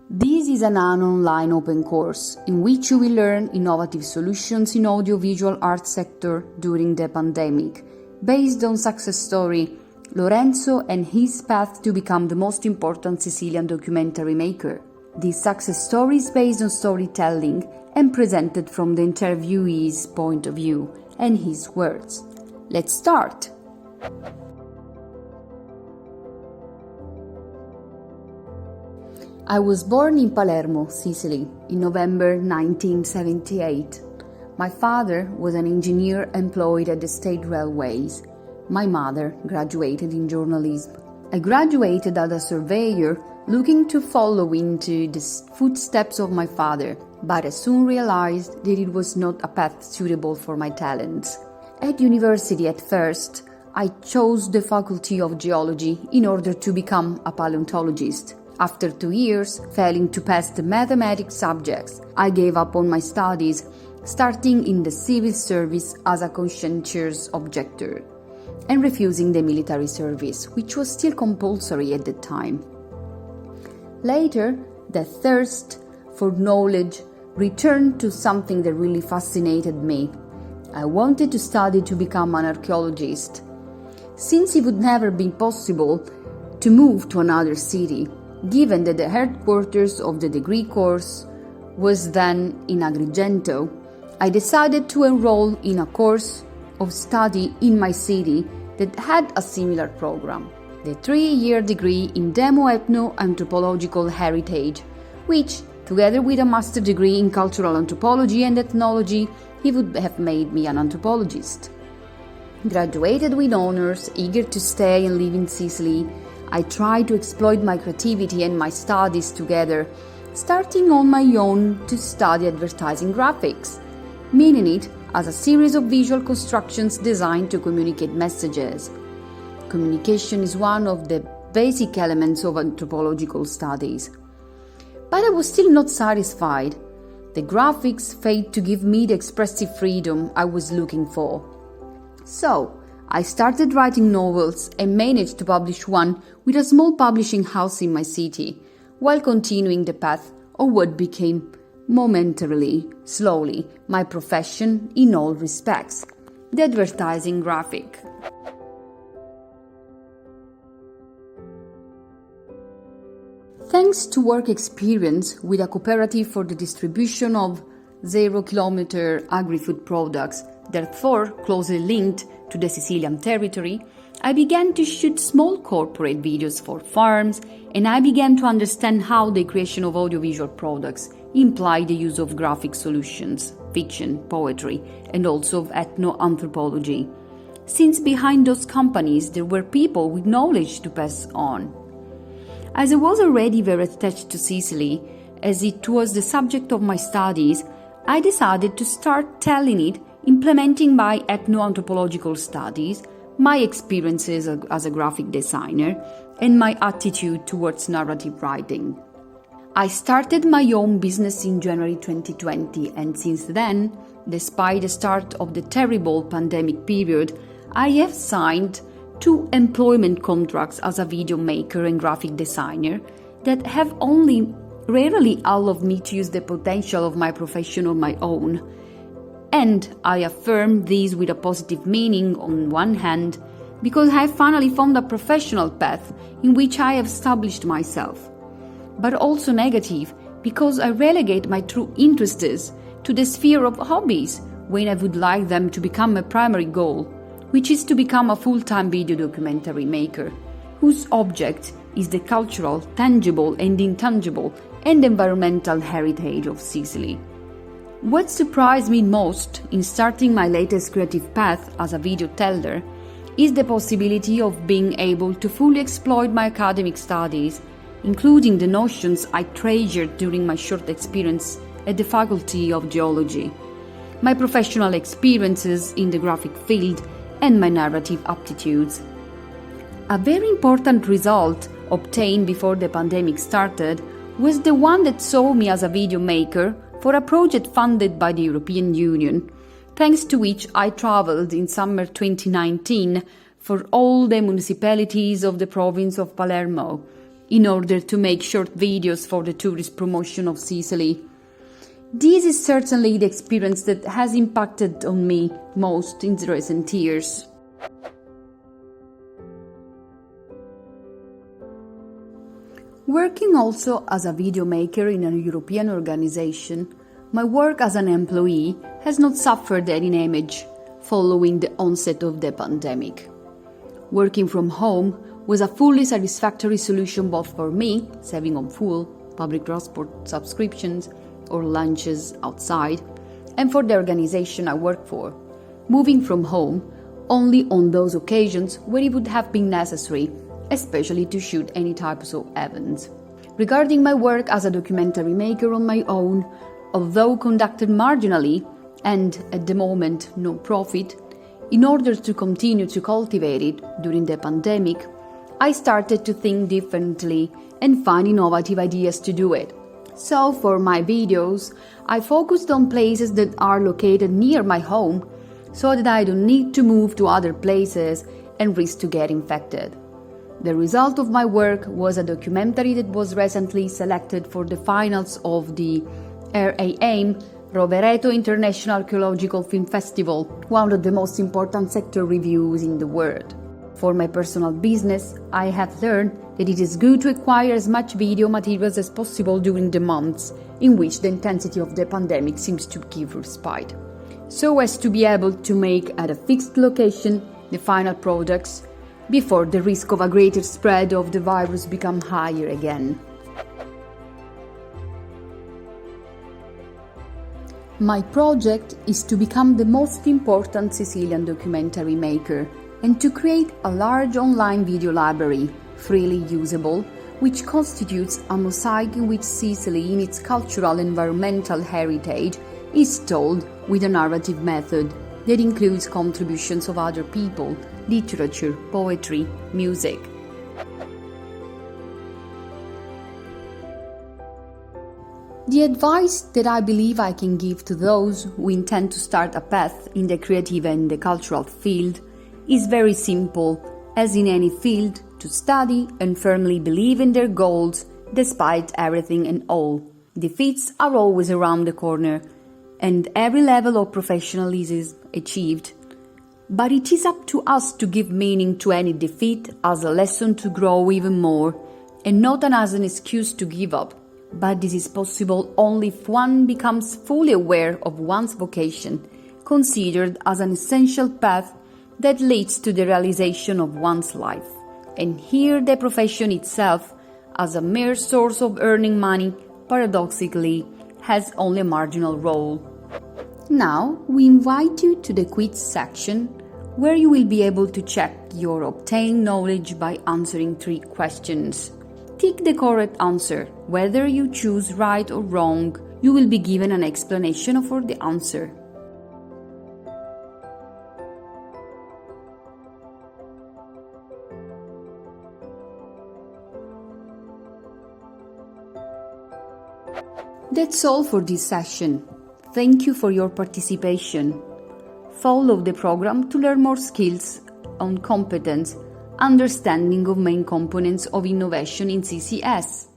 This is an online open course in which you will learn innovative solutions in audiovisual art sector during the pandemic, based on success story Lorenzo and his path to become the most important Sicilian documentary maker. This success story is based on storytelling and presented from the interviewee's point of view and his words. Let's start! I was born in Palermo, Sicily, in November 1978. My father was an engineer employed at the state railways. My mother graduated in journalism. I graduated as a surveyor, looking to follow into the footsteps of my father, but I soon realized that it was not a path suitable for my talents. At university at first, I chose the faculty of geology in order to become a paleontologist. After 2 years, failing to pass the mathematics subjects, I gave up on my studies, starting in the civil service as a conscientious objector, and refusing the military service, which was still compulsory at the time. Later, the thirst for knowledge returned to something that really fascinated me. I wanted to study to become an archaeologist. Since it would never be possible to move to another city, given that the headquarters of the degree course was then in Agrigento, I decided to enroll in a course of study in my city that had a similar program, the 3-year degree in Demo-Ethno-Anthropological Heritage, which, together with a master degree in cultural anthropology and ethnology, he would have made me an anthropologist. Graduated with honors, eager to stay and live in Sicily, I tried to exploit my creativity and my studies together, starting on my own to study advertising graphics, meaning it as a series of visual constructions designed to communicate messages. Communication is one of the basic elements of anthropological studies. But I was still not satisfied. The graphics failed to give me the expressive freedom I was looking for. So, I started writing novels and managed to publish one with a small publishing house in my city, while continuing the path of what became momentarily, slowly, my profession in all respects, the advertising graphic. Thanks to work experience with a cooperative for the distribution of 0-kilometer agri-food products, therefore closely linked to the Sicilian territory, I began to shoot small corporate videos for farms, and I began to understand how the creation of audiovisual products implied the use of graphic solutions, fiction, poetry, and also of ethno-anthropology, since behind those companies there were people with knowledge to pass on. As I was already very attached to Sicily, as it was the subject of my studies, I decided to start telling it, implementing my ethno-anthropological studies, my experiences as a graphic designer, and my attitude towards narrative writing. I started my own business in January 2020, and since then, despite the start of the terrible pandemic period, I have signed 2 employment contracts as a video maker and graphic designer that have only rarely allowed me to use the potential of my profession on my own. And I affirm this with a positive meaning on one hand, because I have finally found a professional path in which I have established myself, but also negative because I relegate my true interests to the sphere of hobbies when I would like them to become a primary goal, which is to become a full-time video documentary maker, whose object is the cultural, tangible and intangible and environmental heritage of Sicily. What surprised me most in starting my latest creative path as a video teller is the possibility of being able to fully exploit my academic studies, including the notions I treasured during my short experience at the Faculty of Geology, my professional experiences in the graphic field, and my narrative aptitudes. A very important result obtained before the pandemic started was the one that saw me as a video maker for a project funded by the European Union, thanks to which I traveled in summer 2019 for all the municipalities of the province of Palermo in order to make short videos for the tourist promotion of Sicily. This is certainly the experience that has impacted on me most in the recent years. Working also as a video maker in a European organization, my work as an employee has not suffered any damage following the onset of the pandemic. Working from home was a fully satisfactory solution both for me, saving on fuel, public transport subscriptions, or lunches outside, and for the organization I work for, moving from home only on those occasions where it would have been necessary, especially to shoot any types of events. Regarding my work as a documentary maker on my own, although conducted marginally and at the moment no profit, in order to continue to cultivate it during the pandemic, I started to think differently and find innovative ideas to do it. So for my videos, I focused on places that are located near my home so that I don't need to move to other places and risk to get infected. The result of my work was a documentary that was recently selected for the finals of the RAAIM Rovereto International Archaeological Film Festival, one of the most important sector reviews in the world. For my personal business, I have learned that it is good to acquire as much video materials as possible during the months in which the intensity of the pandemic seems to give respite, so as to be able to make at a fixed location the final products before the risk of a greater spread of the virus become higher again. My project is to become the most important Sicilian documentary maker and to create a large online video library, freely usable, which constitutes a mosaic in which Sicily, in its cultural and environmental heritage, is told with a narrative method that includes contributions of other people, literature, poetry, music. The advice that I believe I can give to those who intend to start a path in the creative and the cultural field is very simple, as in any field, to study and firmly believe in their goals despite everything and all. Defeats are always around the corner, and every level of professionalism is achieved. But it is up to us to give meaning to any defeat as a lesson to grow even more, and not as an excuse to give up. But this is possible only if one becomes fully aware of one's vocation, considered as an essential path that leads to the realization of one's life. And here the profession itself, as a mere source of earning money, paradoxically, has only a marginal role. Now, we invite you to the quiz section, where you will be able to check your obtained knowledge by answering 3 questions. Tick the correct answer. Whether you choose right or wrong, you will be given an explanation for the answer. That's all for this session. Thank you for your participation. Follow the program to learn more skills on competence, understanding of main components of innovation in CCS.